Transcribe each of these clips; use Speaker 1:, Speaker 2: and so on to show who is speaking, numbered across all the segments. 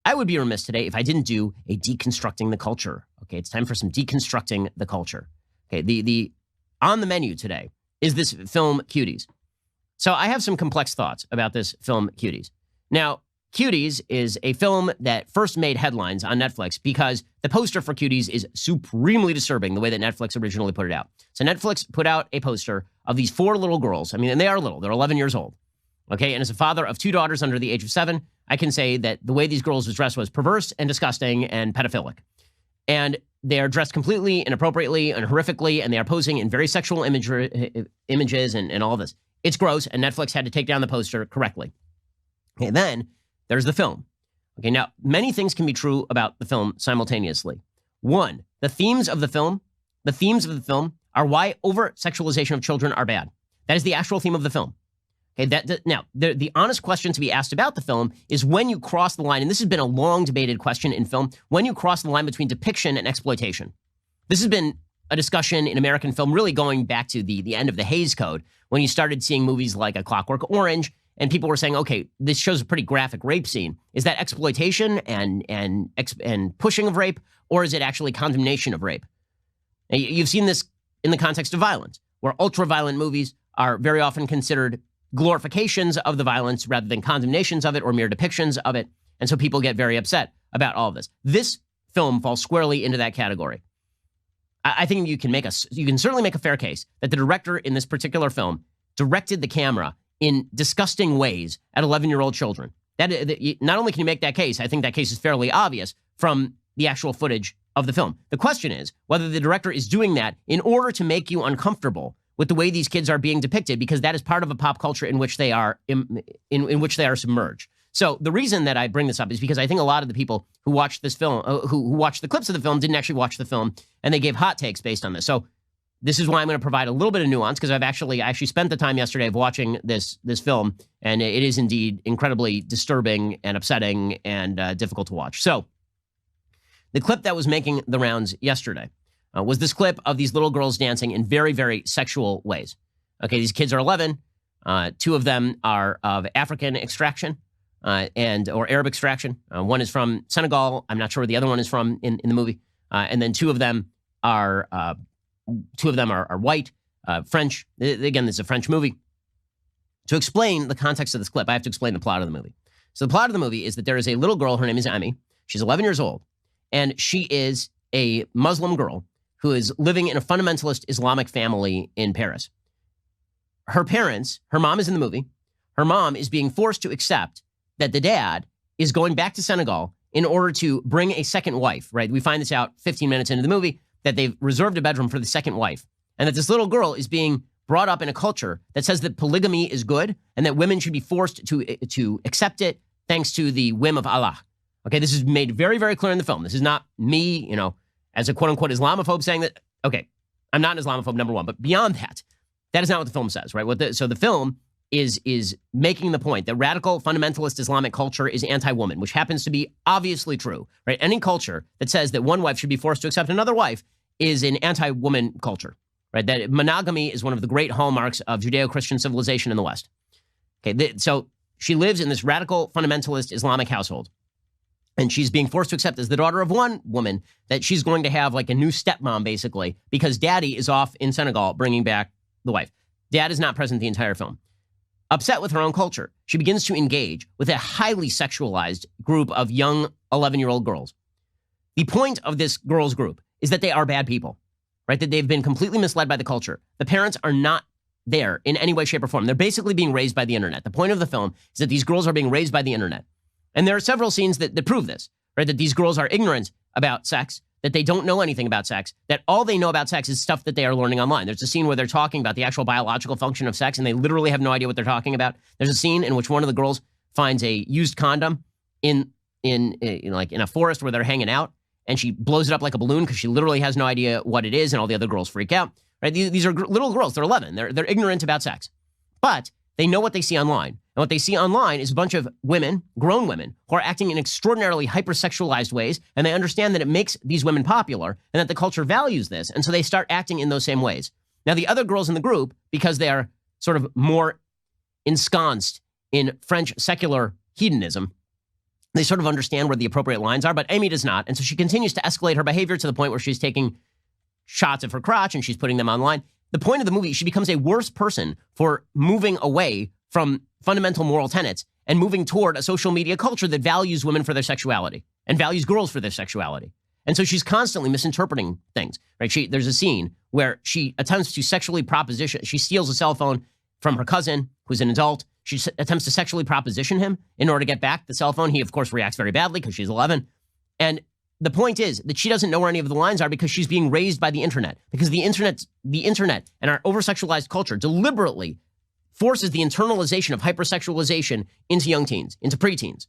Speaker 1: I would be remiss today if I didn't do a deconstructing the culture. Okay, it's time for some deconstructing the culture. Okay, the on the menu today is this film Cuties. So I have some complex thoughts about this film Cuties. Now, Cuties is a film that first made headlines on Netflix because the poster for Cuties is supremely disturbing the way that Netflix originally put it out. So Netflix put out a poster of these 4 little girls. I mean, and they are little. They're 11 years old. Okay, and as a father of 2 daughters under the age of 7, I can say that the way these girls was dressed was perverse and disgusting and pedophilic. And they are dressed completely inappropriately and horrifically, and they are posing in very sexual images and all this. It's gross, and Netflix had to take down the poster correctly. Okay, then there's the film. Okay, now, many things can be true about the film simultaneously. One, the themes of the film are why over-sexualization of children are bad. That is the actual theme of the film. Okay, now, the honest question to be asked about the film is when you cross the line, and this has been a long debated question in film, when you cross the line between depiction and exploitation. This has been a discussion in American film really going back to the end of the Hays Code, when you started seeing movies like A Clockwork Orange, and people were saying, okay, this shows a pretty graphic rape scene. Is that exploitation and pushing of rape, or is it actually condemnation of rape? Now, you've seen this in the context of violence, where ultra-violent movies are very often considered glorifications of the violence rather than condemnations of it or mere depictions of it. And so people get very upset about all of this. This film falls squarely into that category. I think you can certainly make a fair case that the director in this particular film directed the camera in disgusting ways at 11-year-old children. That not only can you make that case, I think that case is fairly obvious from the actual footage of the film. The question is whether the director is doing that in order to make you uncomfortable with the way these kids are being depicted, because that is part of a pop culture in which they are in which they are submerged. So the reason that I bring this up is because I think a lot of the people who watched this film, who watched the clips of the film, didn't actually watch the film, and they gave hot takes based on this. So this is why I'm going to provide a little bit of nuance, because I actually spent the time yesterday of watching this film, and it is indeed incredibly disturbing and upsetting and difficult to watch. So the clip that was making the rounds yesterday was this clip of these little girls dancing in very, very sexual ways. Okay, these kids are 11. 2 of them are of African extraction or Arab extraction. One is from Senegal. I'm not sure where the other one is from in the movie. And then 2 of them are white, French. Again, this is a French movie. To explain the context of this clip, I have to explain the plot of the movie. So the plot of the movie is that there is a little girl. Her name is Emmy. She's 11 years old, and she is a Muslim girl who is living in a fundamentalist Islamic family in Paris. Her parents, her mom is in the movie. Her mom is being forced to accept that the dad is going back to Senegal in order to bring a second wife, right? We find this out 15 minutes into the movie, that they've reserved a bedroom for the second wife, and that this little girl is being brought up in a culture that says that polygamy is good and that women should be forced to accept it thanks to the whim of Allah. Okay, this is made very, very clear in the film. This is not me, as a quote-unquote Islamophobe saying that, okay, I'm not an Islamophobe, number one, but beyond that, that is not what the film says, right? So the film is making the point that radical fundamentalist Islamic culture is anti-woman, which happens to be obviously true, right? Any culture that says that one wife should be forced to accept another wife is an anti-woman culture, right? That monogamy is one of the great hallmarks of Judeo-Christian civilization in the West. Okay, so she lives in this radical fundamentalist Islamic household. And she's being forced to accept as the daughter of one woman that she's going to have like a new stepmom, basically, because daddy is off in Senegal bringing back the wife. Dad is not present the entire film. Upset with her own culture, she begins to engage with a highly sexualized group of young 11-year-old girls. The point of this girls group is that they are bad people, right? That they've been completely misled by the culture. The parents are not there in any way, shape, or form. They're basically being raised by the internet. The point of the film is that these girls are being raised by the internet. And there are several scenes that prove this, right? That these girls are ignorant about sex, that they don't know anything about sex, that all they know about sex is stuff that they are learning online. There's a scene where they're talking about the actual biological function of sex, and they literally have no idea what they're talking about. There's a scene in which one of the girls finds a used condom in a forest where they're hanging out, and she blows it up like a balloon because she literally has no idea what it is, and all the other girls freak out. Right? These are little girls. They're 11. They're ignorant about sex, but they know what they see online. And what they see online is a bunch of women, grown women, who are acting in extraordinarily hypersexualized ways, and they understand that it makes these women popular and that the culture values this, and so they start acting in those same ways. Now, the other girls in the group, because they are sort of more ensconced in French secular hedonism, They sort of understand where the appropriate lines are, but Amy does not. And so she continues to escalate her behavior to the point where she's taking shots of her crotch and she's putting them online. The point of the movie, she becomes a worse person for moving away from fundamental moral tenets and moving toward a social media culture that values women for their sexuality and values girls for their sexuality. And so she's constantly misinterpreting things, right? There's a scene where she attempts to sexually proposition. She steals a cell phone from her cousin, who's an adult. She attempts to sexually proposition him in order to get back the cell phone. He, of course, reacts very badly because she's 11. And the point is that she doesn't know where any of the lines are because she's being raised by the internet. Because the internet and our over-sexualized culture deliberately forces the internalization of hypersexualization into young teens, into preteens.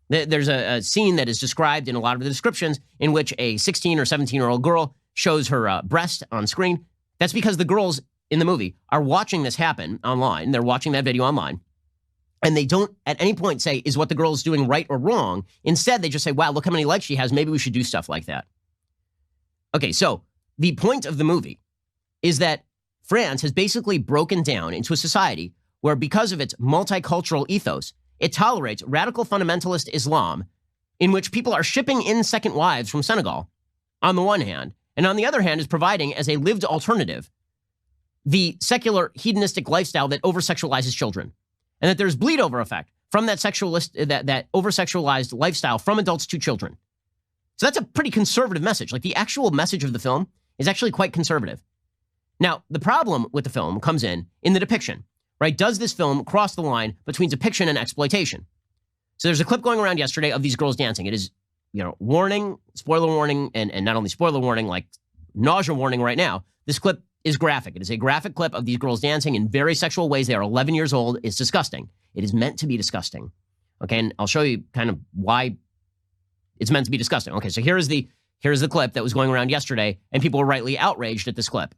Speaker 1: There's a scene that is described in a lot of the descriptions in which a 16 or 17-year-old girl shows her breast on screen. That's because the girls in the movie are watching this happen online. They're watching that video online. And they don't at any point say, is what the girl is doing right or wrong? Instead, they just say, wow, look how many likes she has. Maybe we should do stuff like that. Okay, so the point of the movie is that France has basically broken down into a society where, because of its multicultural ethos, it tolerates radical fundamentalist Islam, in which people are shipping in second wives from Senegal, on the one hand, and on the other hand is providing as a lived alternative the secular hedonistic lifestyle that over-sexualizes children. And that there's bleed over effect from that that over-sexualized lifestyle from adults to children. So that's a pretty conservative message. Like, the actual message of the film is actually quite conservative. Now, the problem with the film comes in the depiction, right? Does this film cross the line between depiction and exploitation? So there's a clip going around yesterday of these girls dancing. It is, warning, spoiler warning, and not only spoiler warning, like nausea warning right now. This clip is graphic. It is a graphic clip of these girls dancing in very sexual ways. They are 11 years old. It's disgusting. It is meant to be disgusting. Okay, and I'll show you kind of why it's meant to be disgusting. Okay, so here's the clip that was going around yesterday, and people were rightly outraged at this clip.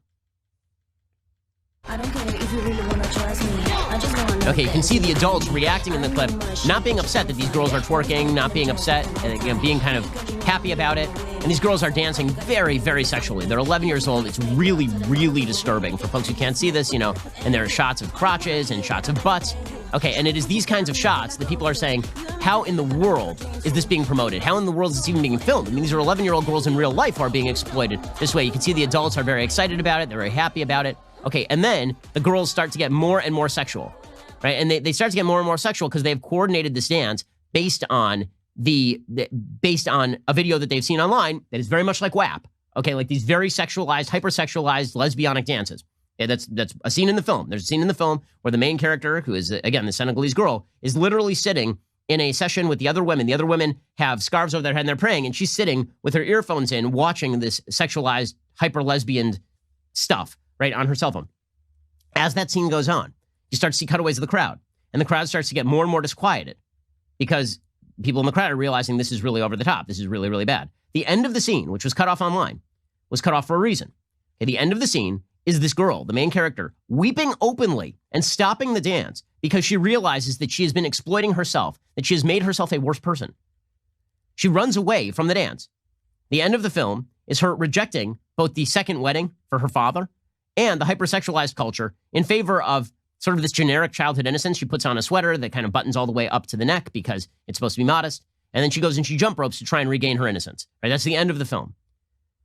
Speaker 2: I don't care if you really want to trust me. I just want to know.
Speaker 1: Okay, you can see the adults reacting in the clip, not being upset that these girls are twerking, not being upset, and being kind of happy about it. And these girls are dancing very, very sexually. They're 11 years old. It's really, really disturbing for folks who can't see this, and there are shots of crotches and shots of butts. Okay, and it is these kinds of shots that people are saying, how in the world is this being promoted? How in the world is this even being filmed? I mean, these are 11-year-old girls in real life who are being exploited this way. You can see the adults are very excited about it. They're very happy about it. Okay, and then the girls start to get more and more sexual, right? And they start to get more and more sexual because they've coordinated this dance based on a video that they've seen online that is very much like WAP. Okay, like these very sexualized, hypersexualized, lesbianic dances. Okay, that's a scene in the film. There's a scene in the film where the main character, who is, again, the Senegalese girl, is literally sitting in a session with the other women. The other women have scarves over their head and they're praying, and she's sitting with her earphones in watching this sexualized, hyper-lesbian stuff, right, on her cell phone. As that scene goes on, you start to see cutaways of the crowd, and the crowd starts to get more and more disquieted because people in the crowd are realizing this is really over the top. This is really, really bad. The end of the scene, which was cut off online, was cut off for a reason. Okay, the end of the scene is this girl, the main character, weeping openly and stopping the dance because she realizes that she has been exploiting herself, that she has made herself a worse person. She runs away from the dance. The end of the film is her rejecting both the second wedding for her father and the hypersexualized culture in favor of sort of this generic childhood innocence. She puts on a sweater that kind of buttons all the way up to the neck because it's supposed to be modest. And then she goes and she jump ropes to try and regain her innocence. Right? That's the end of the film.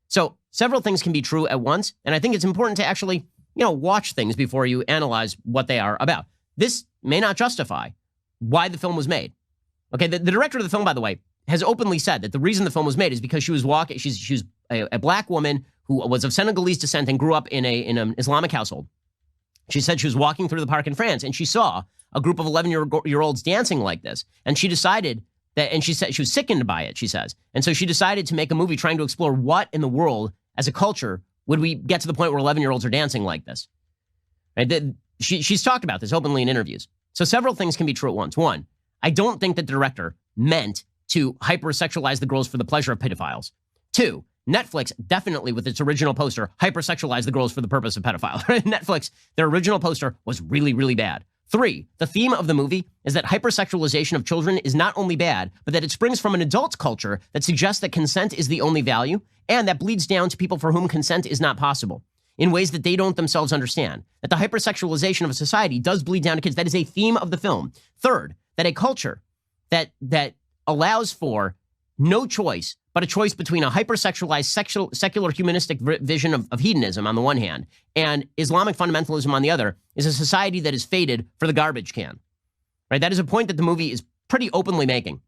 Speaker 1: So several things can be true at once. And I think it's important to actually, watch things before you analyze what they are about. This may not justify why the film was made. Okay, the director of the film, by the way, has openly said that the reason the film was made is because she was a black woman who was of Senegalese descent and grew up in an Islamic household. She said she was walking through the park in France and she saw a group of 11-year-olds dancing like this. And she decided that, and she said she was sickened by it, she says. And so she decided to make a movie trying to explore what in the world, as a culture, would we get to the point where 11-year-olds are dancing like this? Right? She's talked about this openly in interviews. So several things can be true at once. One, I don't think that the director meant to hypersexualize the girls for the pleasure of pedophiles. Two, Netflix definitely, with its original poster, hypersexualized the girls for the purpose of pedophile. Netflix, their original poster was really, really bad. Three, the theme of the movie is that hypersexualization of children is not only bad, but that it springs from an adult culture that suggests that consent is the only value, and that bleeds down to people for whom consent is not possible in ways that they don't themselves understand. That the hypersexualization of a society does bleed down to kids. That is a theme of the film. Third, that a culture that allows for no choice but a choice between a hypersexualized secular humanistic vision of hedonism on the one hand and Islamic fundamentalism on the other is a society that is fated for the garbage can. Right? That is a point that the movie is pretty openly making.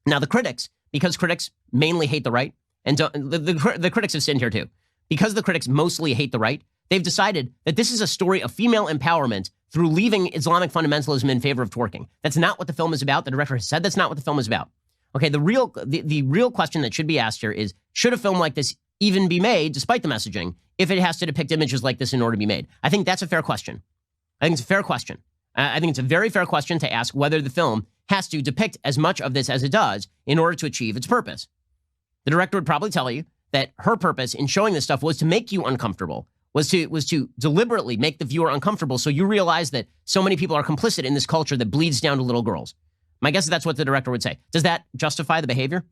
Speaker 1: Now, the critics, because critics mainly hate the right, and the critics have sinned here too, because the critics mostly hate the right, they've decided that this is a story of female empowerment through leaving Islamic fundamentalism in favor of twerking. That's not what the film is about. The director has said that's not what the film is about. Okay, the real question that should be asked here is, should a film like this even be made, despite the messaging, if it has to depict images like this in order to be made? I think that's a fair question. I think it's a fair question. I think it's a very fair question to ask whether the film has to depict as much of this as it does in order to achieve its purpose. The director would probably tell you that her purpose in showing this stuff was to make you uncomfortable, was to deliberately make the viewer uncomfortable so you realize that so many people are complicit in this culture that bleeds down to little girls. My guess is that's what the director would say. Does that justify the behavior?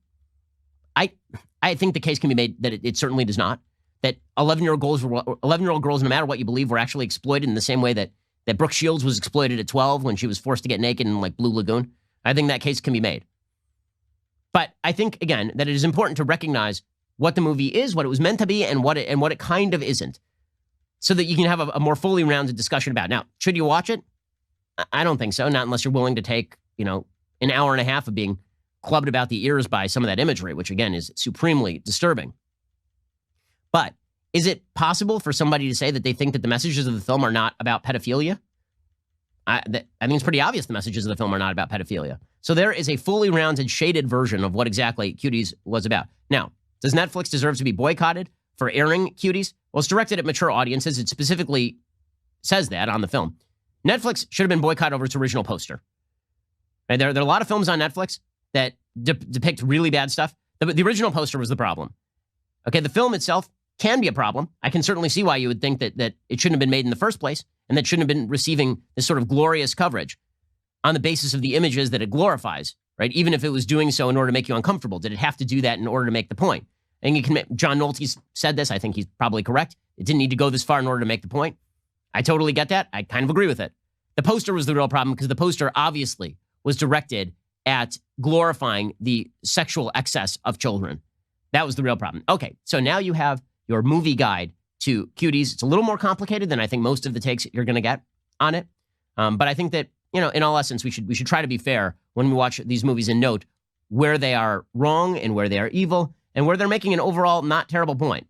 Speaker 1: I think the case can be made that it certainly does not. That 11-year-old girls, no matter what you believe, were actually exploited in the same way that Brooke Shields was exploited at 12 when she was forced to get naked in like Blue Lagoon. I think that case can be made. But I think, again, that it is important to recognize what the movie is, what it was meant to be, and what it kind of isn't, so that you can have a more fully rounded discussion about it. Now, should you watch it? I don't think so, not unless you're willing to take, an hour and a half of being clubbed about the ears by some of that imagery, which, again, is supremely disturbing. But is it possible for somebody to say that they think that the messages of the film are not about pedophilia? I think it's pretty obvious the messages of the film are not about pedophilia. So there is a fully rounded, shaded version of what exactly Cuties was about. Now, does Netflix deserve to be boycotted for airing Cuties? Well, it's directed at mature audiences. It specifically says that on the film. Netflix should have been boycotted over its original poster. Right? There are a lot of films on Netflix that depict really bad stuff. The original poster was the problem. Okay, the film itself can be a problem. I can certainly see why you would think that it shouldn't have been made in the first place and that shouldn't have been receiving this sort of glorious coverage on the basis of the images that it glorifies, right? Even if it was doing so in order to make you uncomfortable. Did it have to do that in order to make the point? And John Nolte's said this. I think he's probably correct. It didn't need to go this far in order to make the point. I totally get that. I kind of agree with it. The poster was the real problem because the poster obviously was directed at glorifying the sexual excess of children. That was the real problem. Okay, so now you have your movie guide to Cuties. It's a little more complicated than I think most of the takes you're going to get on it. But I think that, in all essence, we should try to be fair when we watch these movies and note where they are wrong and where they are evil and where they're making an overall not terrible point.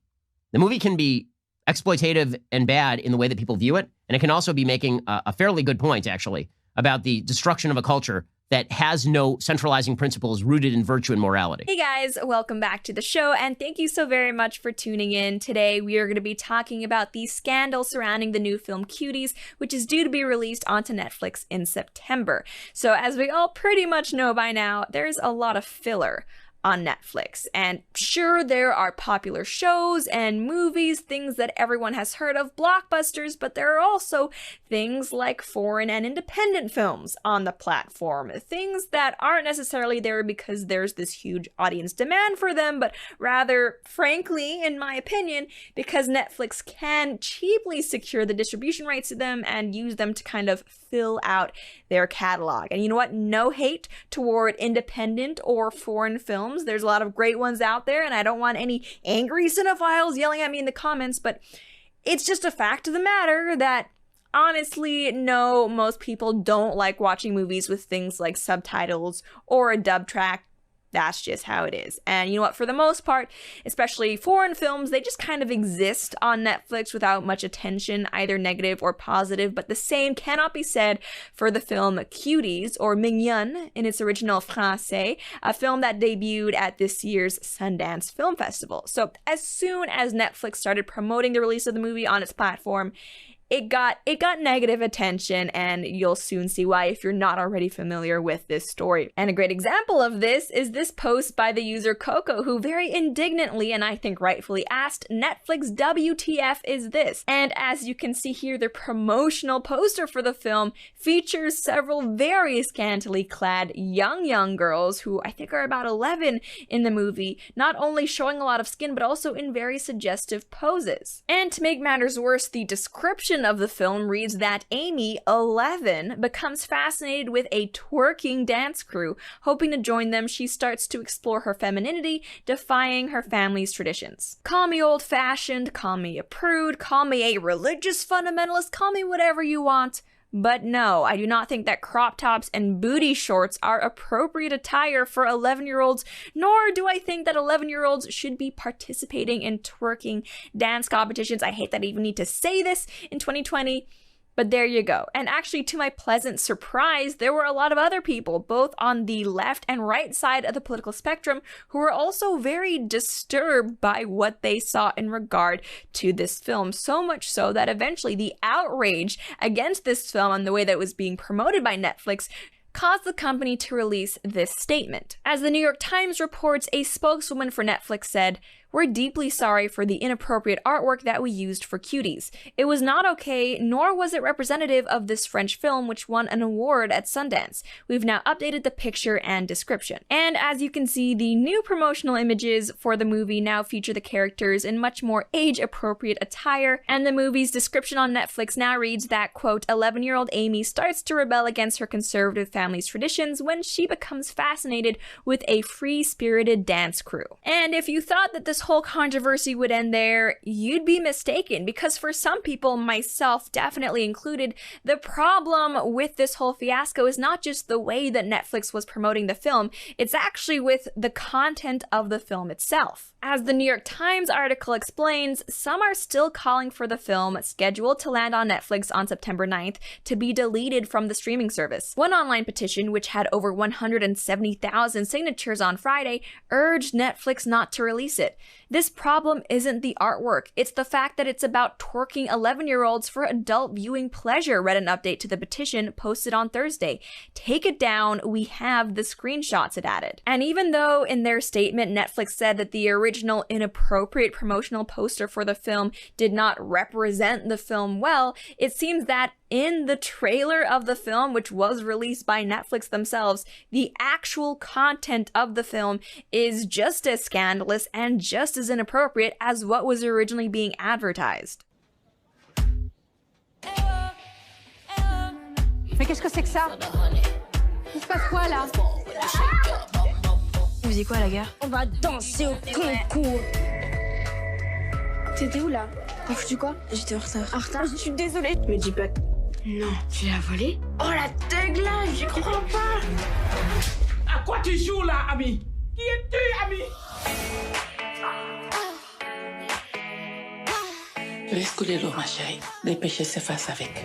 Speaker 1: The movie can be exploitative and bad in the way that people view it, and it can also be making a fairly good point, actually, about the destruction of a culture that has no centralizing principles rooted in virtue and morality.
Speaker 3: Hey guys, welcome back to the show, and thank you so very much for tuning in. Today we are going to be talking about the scandal surrounding the new film Cuties, which is due to be released onto Netflix in September. So as we all pretty much know by now, there's a lot of filler on Netflix. And sure, there are popular shows and movies, things that everyone has heard of, blockbusters, but there are also things like foreign and independent films on the platform. Things that aren't necessarily there because there's this huge audience demand for them, but rather, frankly, in my opinion, because Netflix can cheaply secure the distribution rights to them and use them to kind of fill out their catalog. And you know what? No hate toward independent or foreign films. There's a lot of great ones out there, and I don't want any angry cinephiles yelling at me in the comments, but it's just a fact of the matter that honestly, no, most people don't like watching movies with things like subtitles or a dub track. That's just how it is. And you know what? For the most part, especially foreign films, they just kind of exist on Netflix without much attention, either negative or positive. But the same cannot be said for the film Cuties, or Mignonne in its original Francais, a film that debuted at this year's Sundance Film Festival. So as soon as Netflix started promoting the release of the movie on its platform, it got negative attention, and you'll soon see why if you're not already familiar with this story. And a great example of this is this post by the user Coco, who very indignantly, and I think rightfully, asked Netflix, WTF is this? And as you can see here, the promotional poster for the film features several very scantily clad young girls who I think are about 11 in the movie, not only showing a lot of skin, but also in very suggestive poses. And to make matters worse, the description description of the film reads that Amy, 11, becomes fascinated with a twerking dance crew. Hoping to join them, she starts to explore her femininity, defying her family's traditions. Call me old-fashioned, call me a prude, call me a religious fundamentalist, call me whatever you want. But no, I do not think that crop tops and booty shorts are appropriate attire for 11-year-olds, nor do I think that 11-year-olds should be participating in twerking dance competitions. I hate that I even need to say this in 2020. But there you go. And actually, to my pleasant surprise, there were a lot of other people, both on the left and right side of the political spectrum, who were also very disturbed by what they saw in regard to this film. So much so that eventually the outrage against this film and the way that it was being promoted by Netflix caused the company to release this statement. As the New York Times reports, a spokeswoman for Netflix said, "We're deeply sorry for the inappropriate artwork that we used for Cuties. It was not okay, nor was it representative of this French film, which won an award at Sundance. We've now updated the picture and description." And as you can see, the new promotional images for the movie now feature the characters in much more age-appropriate attire, and the movie's description on Netflix now reads that, quote, 11-year-old Amy starts to rebel against her conservative family's traditions when she becomes fascinated with a free-spirited dance crew. And if you thought that this whole controversy would end there, you'd be mistaken, because for some people, myself definitely included, the problem with this whole fiasco is not just the way that Netflix was promoting the film, it's actually with the content of the film itself. As the New York Times article explains, some are still calling for the film, scheduled to land on Netflix on September 9th, to be deleted from the streaming service. One online petition, which had over 170,000 signatures on Friday, urged Netflix not to release it. This problem isn't the artwork, it's the fact that it's about twerking 11-year-olds for adult viewing pleasure, read an update to the petition posted on Thursday. Take it down, we have the screenshots it added. And even though in their statement Netflix said that the original inappropriate promotional poster for the film did not represent the film well, it seems that in the trailer of the film, which was released by Netflix themselves, the actual content of the film is just as scandalous and just as inappropriate as what was originally being advertised.
Speaker 4: Mais qu'est-ce que c'est que ça? Il se passe quoi là? Vous faisiez quoi à la gare?
Speaker 2: On va danser au concours.
Speaker 4: T'étais où là?
Speaker 2: T'as foutu quoi? J'étais en retard.
Speaker 4: En retard? Je suis désolée.
Speaker 2: Me dis pas. Non, tu l'as volé? Oh la teugla, j'y crois pas.
Speaker 5: À quoi tu joues là, ami? Qui es-tu, ami? Laisse couler l'eau, ma chérie. Dépêchez ses faces avec.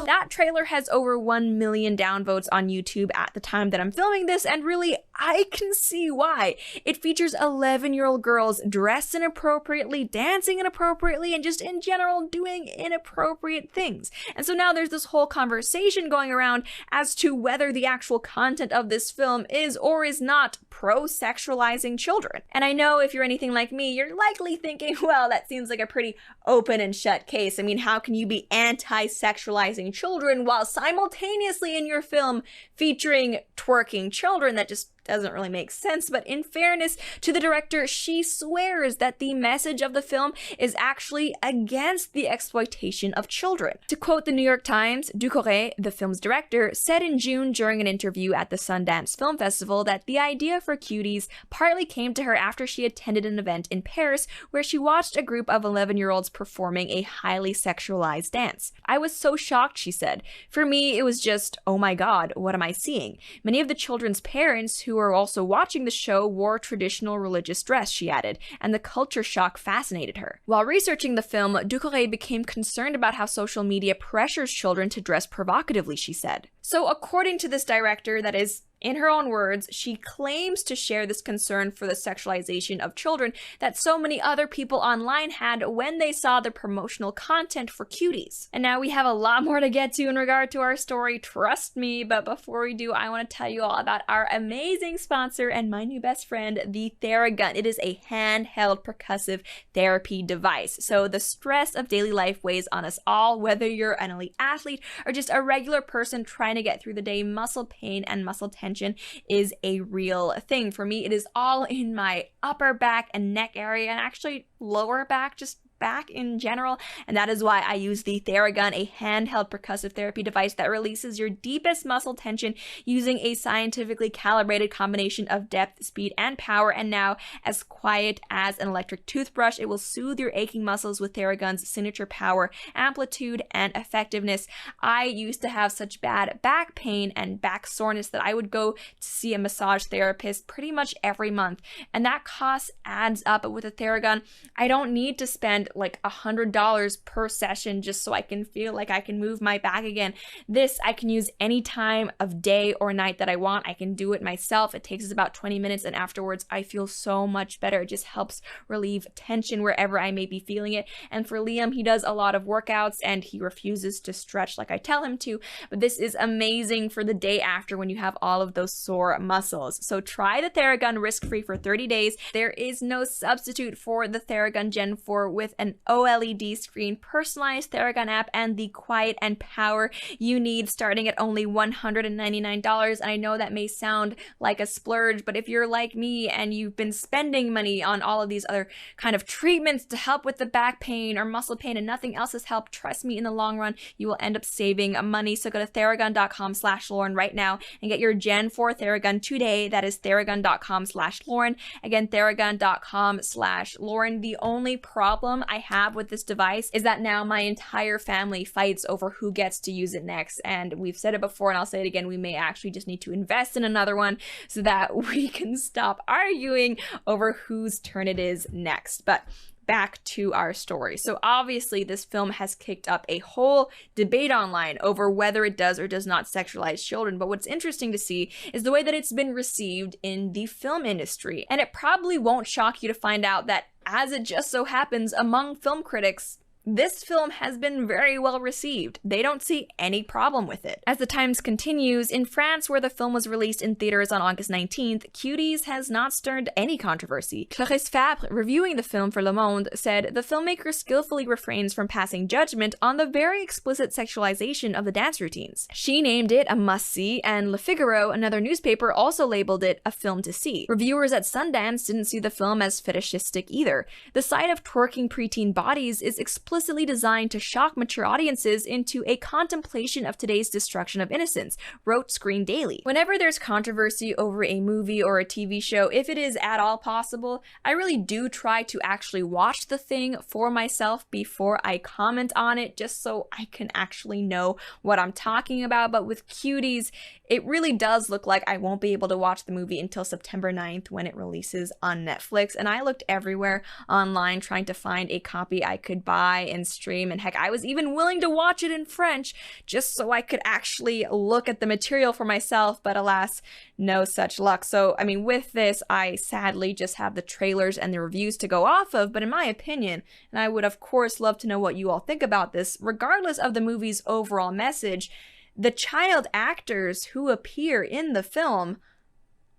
Speaker 3: That trailer has over 1 million downvotes on YouTube at the time that I'm filming this, and really, I can see why. It features 11-year-old girls dressed inappropriately, dancing inappropriately, and just in general doing inappropriate things. And so now there's this whole conversation going around as to whether the actual content of this film is or is not pro-sexualizing children. And I know if you're anything like me, you're likely thinking, well, that seems like a pretty open and shut case. I mean, how can you be anti-sexualizing children while simultaneously in your film featuring twerking children? That just doesn't really make sense. But in fairness to the director, she swears that the message of the film is actually against the exploitation of children. To quote the New York Times, Ducoré, the film's director, said in June during an interview at the Sundance Film Festival that the idea for Cuties partly came to her after she attended an event in Paris where she watched a group of 11-year-olds performing a highly sexualized dance. I was so shocked, she said. For me, it was just, oh my god, what am I seeing? Many of the children's parents who were also watching the show wore traditional religious dress, she added, and the culture shock fascinated her. While researching the film, Ducoré became concerned about how social media pressures children to dress provocatively, she said. So according to this director, that is, in her own words, she claims to share this concern for the sexualization of children that so many other people online had when they saw the promotional content for Cuties. And now we have a lot more to get to in regard to our story, trust me, but before we do, I want to tell you all about our amazing sponsor and my new best friend, the Theragun. It is a handheld percussive therapy device. So the stress of daily life weighs on us all, whether you're an elite athlete or just a regular person trying to to get through the day, muscle pain and muscle tension is a real thing. For me, it is all in my upper back and neck area, and actually lower back, just back in general, and that is why I use the Theragun, a handheld percussive therapy device that releases your deepest muscle tension using a scientifically calibrated combination of depth, speed, and power. And now, as quiet as an electric toothbrush, it will soothe your aching muscles with Theragun's signature power, amplitude, and effectiveness. I used to have such bad back pain and back soreness that I would go to see a massage therapist pretty much every month, and that cost adds up. But with a Theragun, I don't need to spend like $100 per session just so I can feel like I can move my back again. This I can use any time of day or night that I want. I can do it myself. It takes us about 20 minutes, and afterwards I feel so much better. It just helps relieve tension wherever I may be feeling it. And for Liam, he does a lot of workouts and he refuses to stretch like I tell him to, but this is amazing for the day after when you have all of those sore muscles. So try the Theragun risk-free for 30 days. There is no substitute for the Theragun Gen 4 with an OLED screen, personalized Theragun app, and the quiet and power you need, starting at only $199. And I know that may sound like a splurge, but if you're like me and you've been spending money on all of these other kind of treatments to help with the back pain or muscle pain and nothing else has helped, trust me, in the long run, you will end up saving money. So go to theragun.com/Lauren right now and get your Gen 4 Theragun today. That is theragun.com/Lauren. Again, theragun.com/Lauren. The only problem I have with this device is that now my entire family fights over who gets to use it next. And we've said it before and I'll say it again, we may actually just need to invest in another one so that we can stop arguing over whose turn it is next. But back to our story. So obviously this film has kicked up a whole debate online over whether it does or does not sexualize children. But what's interesting to see is the way that it's been received in the film industry. And it probably won't shock you to find out that, as it just so happens, among film critics, this film has been very well received. They don't see any problem with it. As the Times continues, in France, where the film was released in theaters on August 19th, Cuties has not stirred any controversy. Clarisse Fabre, reviewing the film for Le Monde, said the filmmaker skillfully refrains from passing judgment on the very explicit sexualization of the dance routines. She named it a must-see, and Le Figaro, another newspaper, also labeled it a film to see. Reviewers at Sundance didn't see the film as fetishistic either. The sight of twerking preteen bodies is explicitly designed to shock mature audiences into a contemplation of today's destruction of innocence, wrote Screen Daily. Whenever there's controversy over a movie or a TV show, if it is at all possible, I really do try to actually watch the thing for myself before I comment on it, just so I can actually know what I'm talking about. But with Cuties, it really does look like I won't be able to watch the movie until September 9th when it releases on Netflix. And I looked everywhere online trying to find a copy I could buy and stream. And heck, I was even willing to watch it in French just so I could actually look at the material for myself. But alas, no such luck. So, I mean, with this, I sadly just have the trailers and the reviews to go off of. But in my opinion, and I would of course love to know what you all think about this, regardless of the movie's overall message, the child actors who appear in the film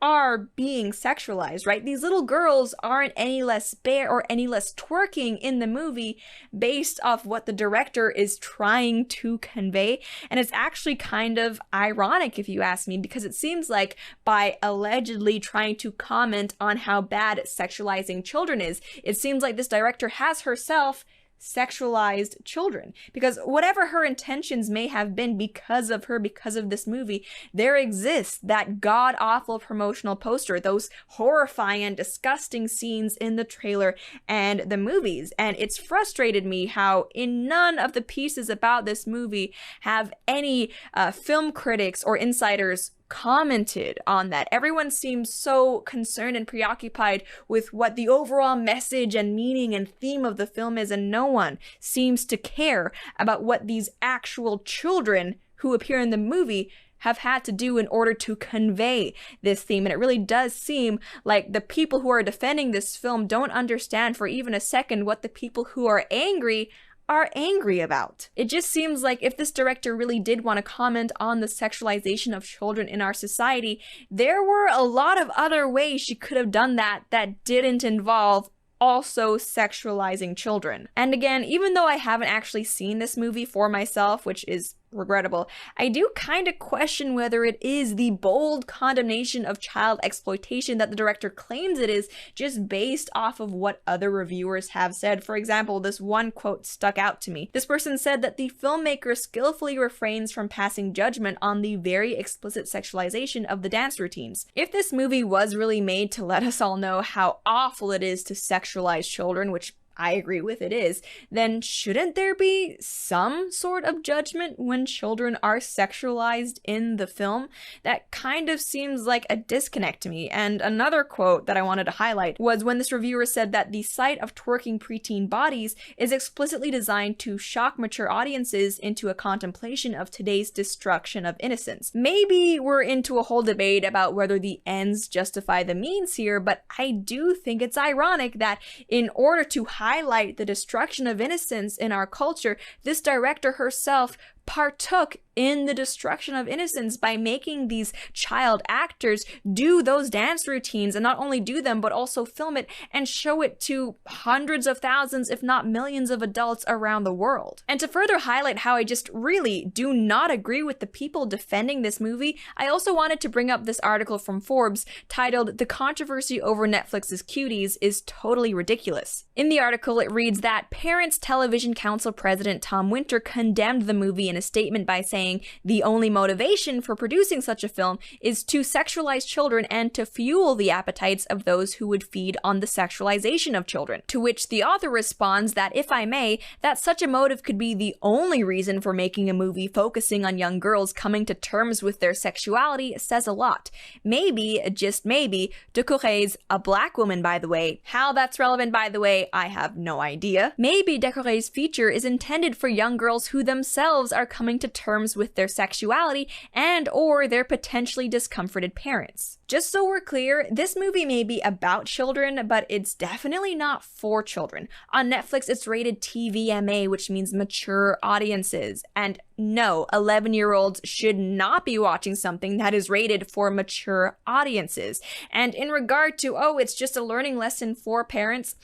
Speaker 3: are being sexualized, right? These little girls aren't any less bare or any less twerking in the movie based off what the director is trying to convey. And it's actually kind of ironic, if you ask me, because it seems like by allegedly trying to comment on how bad sexualizing children is, it seems like this director has herself sexualized children, because whatever her intentions may have been because of this movie, there exists that god-awful promotional poster, those horrifying and disgusting scenes in the trailer and the movies. And it's frustrated me how in none of the pieces about this movie have any film critics or insiders commented on that. Everyone seems so concerned and preoccupied with what the overall message and meaning and theme of the film is, and no one seems to care about what these actual children who appear in the movie have had to do in order to convey this theme. And it really does seem like the people who are defending this film don't understand for even a second what the people who are angry about. It just seems like if this director really did want to comment on the sexualization of children in our society, there were a lot of other ways she could have done that didn't involve also sexualizing children. And again, even though I haven't actually seen this movie for myself, which is regrettable. I do kind of question whether it is the bold condemnation of child exploitation that the director claims it is, just based off of what other reviewers have said. For example, this one quote stuck out to me. This person said that the filmmaker skillfully refrains from passing judgment on the very explicit sexualization of the dance routines. If this movie was really made to let us all know how awful it is to sexualize children, which I agree with it is, then shouldn't there be some sort of judgment when children are sexualized in the film? That kind of seems like a disconnect to me. And another quote that I wanted to highlight was when this reviewer said that the sight of twerking preteen bodies is explicitly designed to shock mature audiences into a contemplation of today's destruction of innocence. Maybe we're into a whole debate about whether the ends justify the means here, but I do think it's ironic that in order to highlight the destruction of innocence in our culture, this director herself partook in the destruction of innocence by making these child actors do those dance routines, and not only do them, but also film it and show it to hundreds of thousands, if not millions of adults around the world. And to further highlight how I just really do not agree with the people defending this movie, I also wanted to bring up this article from Forbes titled "The Controversy Over Netflix's Cuties is Totally Ridiculous." In the article, it reads that Parents Television Council President Tom Winter condemned the movie in a statement by saying the only motivation for producing such a film is to sexualize children and to fuel the appetites of those who would feed on the sexualization of children. To which the author responds that, if I may, that such a motive could be the only reason for making a movie focusing on young girls coming to terms with their sexuality says a lot. Maybe, just maybe, Decore's a black woman, by the way. How that's relevant, by the way, I have no idea. Maybe Decore's feature is intended for young girls who themselves are coming to terms with their sexuality and or their potentially discomforted parents. Just so we're clear, this movie may be about children, but it's definitely not for children. On Netflix, it's rated TVMA, which means mature audiences. And no, 11-year-olds should not be watching something that is rated for mature audiences. And in regard to, oh, it's just a learning lesson for parents,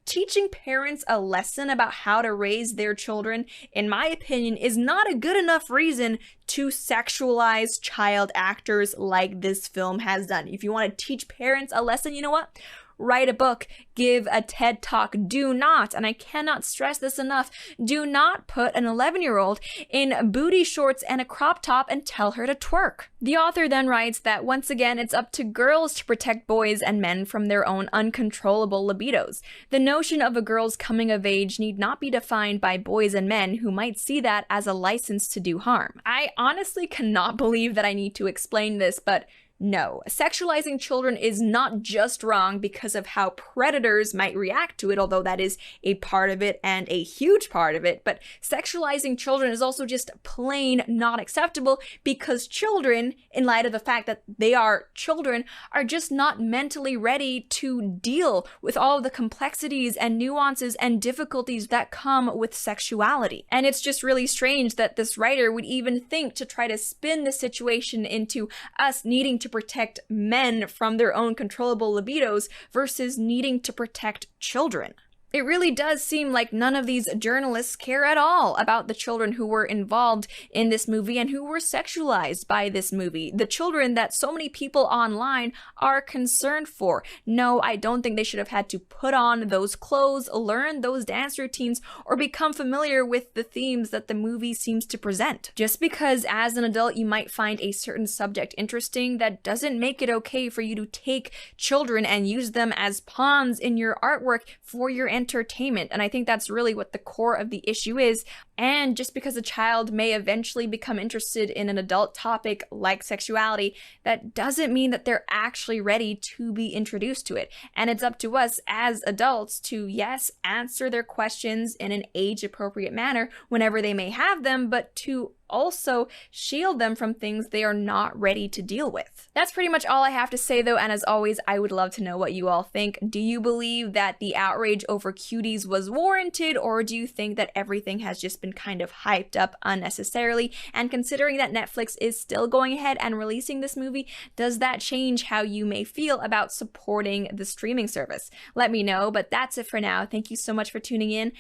Speaker 3: teaching parents a lesson about how to raise their children, in my opinion, is not a good enough reason to sexualize child actors like this film has done. If you want to teach parents a lesson, you know what? Write a book, give a TED Talk. Do not, and I cannot stress this enough, do not put an 11-year-old in booty shorts and a crop top and tell her to twerk. The author then writes that once again, it's up to girls to protect boys and men from their own uncontrollable libidos. The notion of a girl's coming of age need not be defined by boys and men who might see that as a license to do harm. I honestly cannot believe that I need to explain this, but no, sexualizing children is not just wrong because of how predators might react to it, although that is a part of it and a huge part of it, but sexualizing children is also just plain not acceptable because children, in light of the fact that they are children, are just not mentally ready to deal with all of the complexities and nuances and difficulties that come with sexuality. And it's just really strange that this writer would even think to try to spin the situation into us needing to protect men from their own controllable libidos versus needing to protect children. It really does seem like none of these journalists care at all about the children who were involved in this movie and who were sexualized by this movie. The children that so many people online are concerned for. No, I don't think they should have had to put on those clothes, learn those dance routines, or become familiar with the themes that the movie seems to present. Just because as an adult you might find a certain subject interesting, that doesn't make it okay for you to take children and use them as pawns in your artwork for your entertainment. And I think that's really what the core of the issue is. And just because a child may eventually become interested in an adult topic like sexuality, that doesn't mean that they're actually ready to be introduced to it. And it's up to us as adults to, yes, answer their questions in an age-appropriate manner whenever they may have them, but to also shield them from things they are not ready to deal with. That's pretty much all I have to say though, and as always, I would love to know what you all think. Do you believe that the outrage over Cuties was warranted, or do you think that everything has just been kind of hyped up unnecessarily? And considering that Netflix is still going ahead and releasing this movie, does that change how you may feel about supporting the streaming service? Let me know, but that's it for now. Thank you so much for tuning in.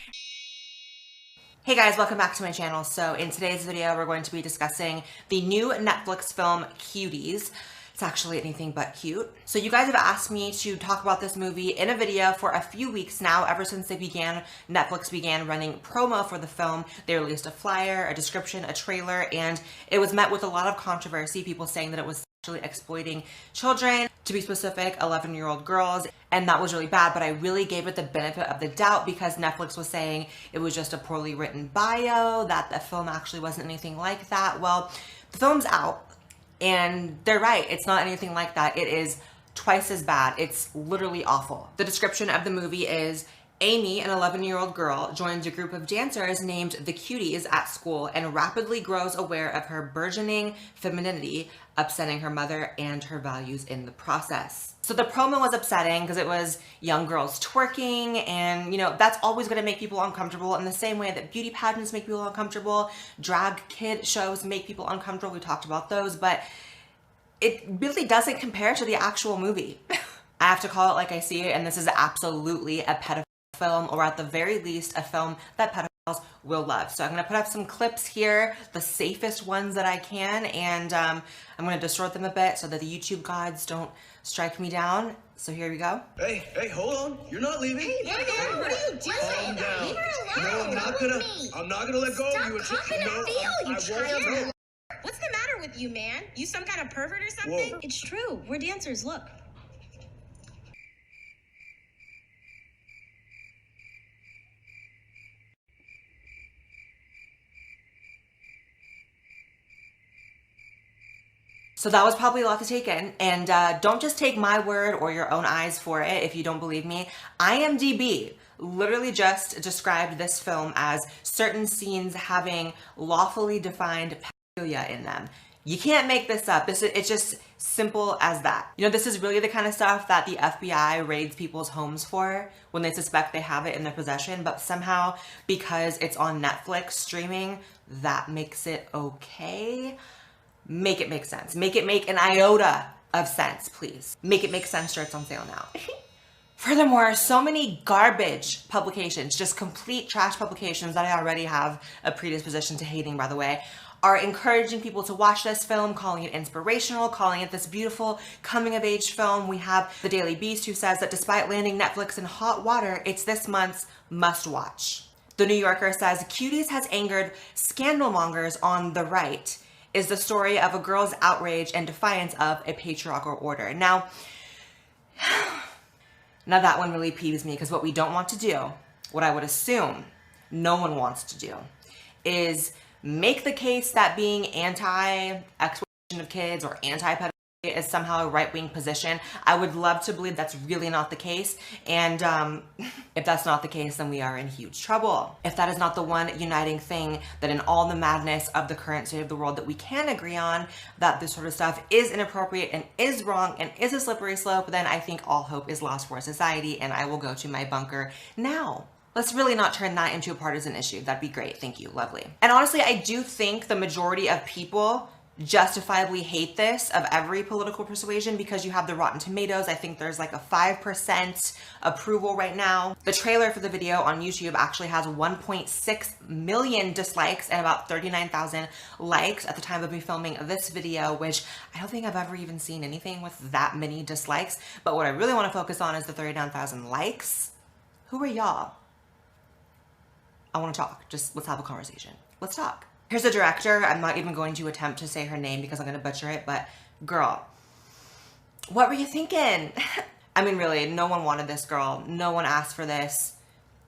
Speaker 6: Hey guys, welcome back to my channel. So in today's video, we're going to be discussing the new Netflix film, Cuties. It's actually anything but cute. So you guys have asked me to talk about this movie in a video for a few weeks now, ever since Netflix began running promo for the film. They released a flyer, a description, a trailer, and it was met with a lot of controversy, people saying that it was sexually exploiting children, to be specific, 11-year-old girls, and that was really bad, but I really gave it the benefit of the doubt because Netflix was saying it was just a poorly written bio, that the film actually wasn't anything like that. Well, the film's out, and they're right, it's not anything like that. It is twice as bad. It's literally awful. The description of the movie is: Amy, an 11-year-old girl, joins a group of dancers named the Cuties at school and rapidly grows aware of her burgeoning femininity, upsetting her mother and her values in the process. So the promo was upsetting because it was young girls twerking, and you know, that's always going to make people uncomfortable in the same way that beauty pageants make people uncomfortable, drag kid shows make people uncomfortable. We talked about those, but it really doesn't compare to the actual movie. I have to call it like I see it, and this is absolutely a pedophile film, or at the very least a film that pedophiles will love. So I'm going to put up some clips here, the safest ones that I can, and I'm going to distort them a bit so that the YouTube gods don't strike me down. So here we go.
Speaker 7: Hey, hold on. You're not leaving.
Speaker 8: Hey, what are you doing?
Speaker 7: Calm down.
Speaker 8: Leave her alone.
Speaker 7: No, I'm not gonna let go
Speaker 8: Stop
Speaker 7: of you.
Speaker 8: coughing and feel, you child.
Speaker 7: No.
Speaker 8: What's the matter with you, man? You some kind of pervert or something?
Speaker 7: Whoa.
Speaker 8: It's true. We're dancers. Look.
Speaker 6: So that was probably a lot to take in, and don't just take my word or your own eyes for it if you don't believe me. IMDb literally just described this film as certain scenes having lawfully defined pedophilia in them. You can't make this up. It's just simple as that. You know, this is really the kind of stuff that the FBI raids people's homes for when they suspect they have it in their possession, but somehow, because it's on Netflix streaming, that makes it okay. Make it make sense. Make it make an iota of sense, please. Make it make sense. Shirts on sale now. Furthermore, so many garbage publications, just complete trash publications that I already have a predisposition to hating, by the way, are encouraging people to watch this film, calling it inspirational, calling it this beautiful coming-of-age film. We have the Daily Beast, who says that despite landing Netflix in hot water, it's this month's must-watch. The New Yorker says, Cuties has angered scandal mongers on the right, is the story of a girl's outrage and defiance of a patriarchal order. Now that one really peeves me, because what we don't want to do, what I would assume no one wants to do, is make the case that being anti-exploitation of kids or anti-pedophilia is somehow a right-wing position. I would love to believe that's really not the case, and if that's not the case, then we are in huge trouble. If that is not the one uniting thing, that in all the madness of the current state of the world that we can agree on, that this sort of stuff is inappropriate and is wrong and is a slippery slope, then I think all hope is lost for society, and I will go to my bunker now. Let's really not turn that into a partisan issue. That'd be great. Thank you. Lovely. And honestly, I do think the majority of people justifiably hate this, of every political persuasion, because you have the Rotten Tomatoes. I think there's like a 5% approval right now. The trailer for the video on YouTube actually has 1.6 million dislikes and about 39,000 likes at the time of me filming this video, which I don't think I've ever even seen anything with that many dislikes. But what I really want to focus on is the 39,000 likes. Who are y'all? I want to talk. Just let's have a conversation. Let's talk. Here's the director. I'm not even going to attempt to say her name because I'm going to butcher it, but girl, what were you thinking? I mean, really, no one wanted this, girl. No one asked for this.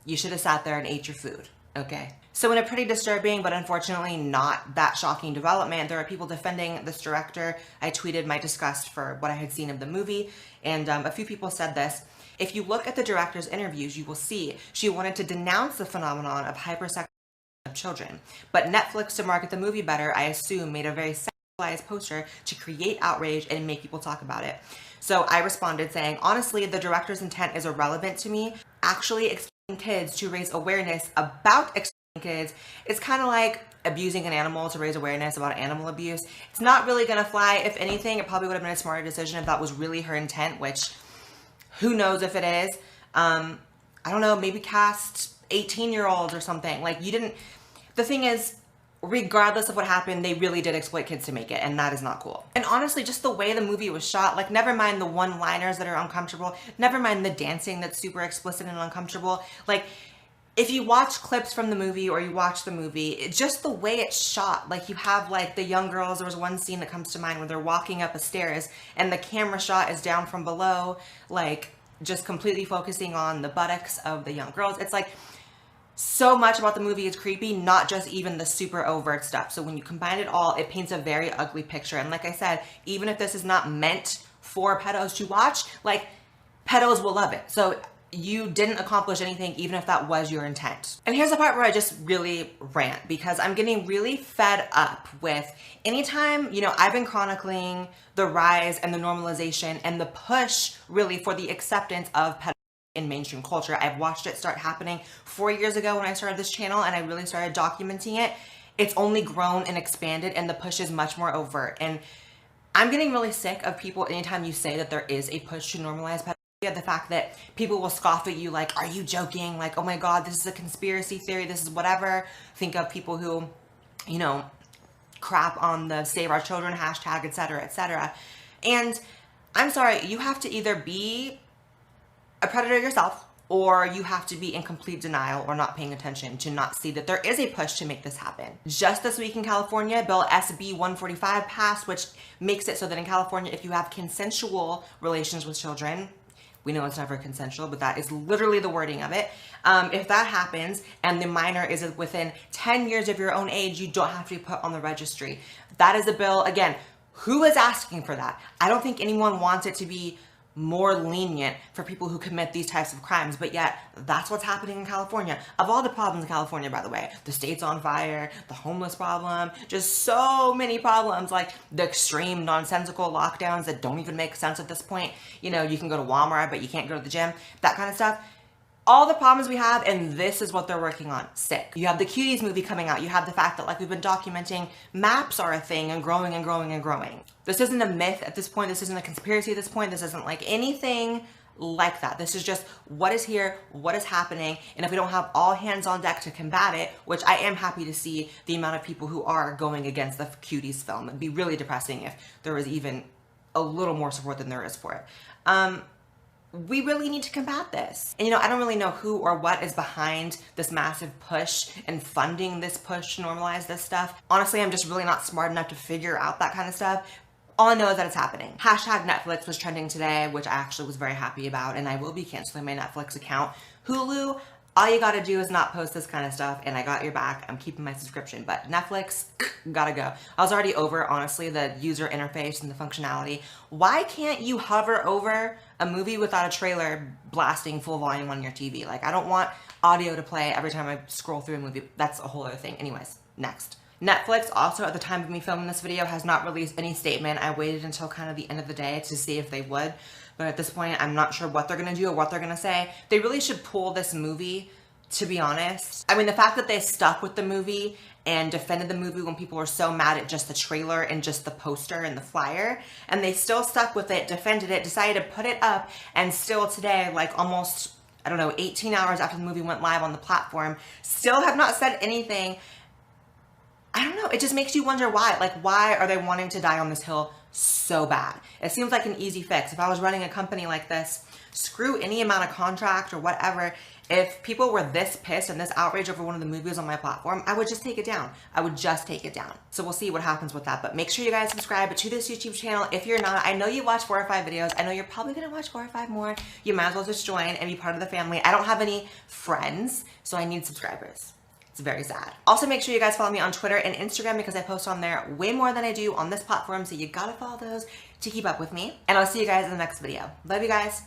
Speaker 6: You should have sat there and ate your food, okay? So in a pretty disturbing, but unfortunately not that shocking development, there are people defending this director. I tweeted my disgust for what I had seen of the movie, and a few people said this. If you look at the director's interviews, you will see she wanted to denounce the phenomenon of hypersexuality of children. But Netflix, to market the movie better, I assume, made a very sexualized poster to create outrage and make people talk about it. So I responded saying, honestly, the director's intent is irrelevant to me. Actually exploiting kids to raise awareness about exploiting kids is kind of like abusing an animal to raise awareness about animal abuse. It's not really gonna fly. If anything, it probably would have been a smarter decision if that was really her intent, which who knows if it is. I don't know, maybe cast 18-year-olds or something. Like, you didn't, the thing is, regardless of what happened, they really did exploit kids to make it, and that is not cool. And honestly, just the way the movie was shot, like, never mind the one-liners that are uncomfortable, never mind the dancing that's super explicit and uncomfortable, like, if you watch clips from the movie or you watch the movie, just the way it's shot, like, you have, like, the young girls, there was one scene that comes to mind where they're walking up a stairs and the camera shot is down from below, like, just completely focusing on the buttocks of the young girls. It's like, so much about the movie is creepy, not just even the super overt stuff. So when you combine it all, it paints a very ugly picture. And like I said, even if this is not meant for pedos to watch, like, pedos will love it. So you didn't accomplish anything, even if that was your intent. And here's the part where I just really rant, because I'm getting really fed up with anytime, you know, I've been chronicling the rise and the normalization and the push really for the acceptance of pedophilia in mainstream culture. I've watched it start happening 4 years ago when I started this channel and I really started documenting it. It's only grown and expanded, and the push is much more overt. And I'm getting really sick of people, anytime you say that there is a push to normalize pedophilia, the fact that people will scoff at you like, are you joking? Like, oh my God, this is a conspiracy theory, this is whatever. Think of people who, you know, crap on the Save Our Children hashtag, etc., etc. And I'm sorry, you have to either be a predator yourself, or you have to be in complete denial or not paying attention to not see that there is a push to make this happen. Just this week in California, Bill SB 145 passed, which makes it so that in California, if you have consensual relations with children, we know it's never consensual, but that is literally the wording of it. If that happens and the minor is within 10 years of your own age, you don't have to be put on the registry. That is a bill, again, who is asking for that? I don't think anyone wants it to be more lenient for people who commit these types of crimes, but yet that's what's happening in California. Of all the problems in California, by the way, the state's on fire, the homeless problem, just so many problems, like the extreme nonsensical lockdowns that don't even make sense at this point. You know, you can go to Walmart, but you can't go to the gym, that kind of stuff. All the problems we have, and this is what they're working on. Sick. You have the Cuties movie coming out. You have the fact that, like we've been documenting, maps are a thing and growing and growing and growing. This isn't a myth at this point. This isn't a conspiracy at this point. This isn't like anything like that. This is just what is here, what is happening, and if we don't have all hands on deck to combat it, which I am happy to see the amount of people who are going against the Cuties film. It'd be really depressing if there was even a little more support than there is for it. We really need to combat this. And you know, I don't really know who or what is behind this massive push and funding this push to normalize this stuff. Honestly, I'm just really not smart enough to figure out that kind of stuff. All I know is that it's happening. Hashtag Netflix was trending today, which I actually was very happy about, and I will be canceling my Netflix account. Hulu, all you gotta do is not post this kind of stuff, and I got your back. I'm keeping my subscription, but Netflix, gotta go. I was already over, honestly, the user interface and the functionality. Why can't you hover over a movie without a trailer blasting full volume on your TV? Like, I don't want audio to play every time I scroll through a movie. That's a whole other thing. Anyways, next. Netflix also, at the time of me filming this video, has not released any statement. I waited until kind of the end of the day to see if they would. But at this point, I'm not sure what they're gonna do or what they're gonna say. They really should pull this movie, to be honest. I mean, the fact that they stuck with the movie and defended the movie when people were so mad at just the trailer and just the poster and the flyer, and they still stuck with it, defended it, decided to put it up, and still today, like almost, I don't know, 18 hours after the movie went live on the platform, still have not said anything. I don't know, it just makes you wonder why. Like, why are they wanting to die on this hill so bad? It seems like an easy fix. If I was running a company like this, screw any amount of contract or whatever. If people were this pissed and this outrage over one of the movies on my platform, I would just take it down. I would just take it down. So we'll see what happens with that. But make sure you guys subscribe to this YouTube channel. If you're not, I know you watch 4 or 5 videos. I know you're probably gonna watch 4 or 5 more. You might as well just join and be part of the family. I don't have any friends, so I need subscribers. It's very sad. Also, make sure you guys follow me on Twitter and Instagram because I post on there way more than I do on this platform. So you gotta follow those to keep up with me. And I'll see you guys in the next video. Love you guys.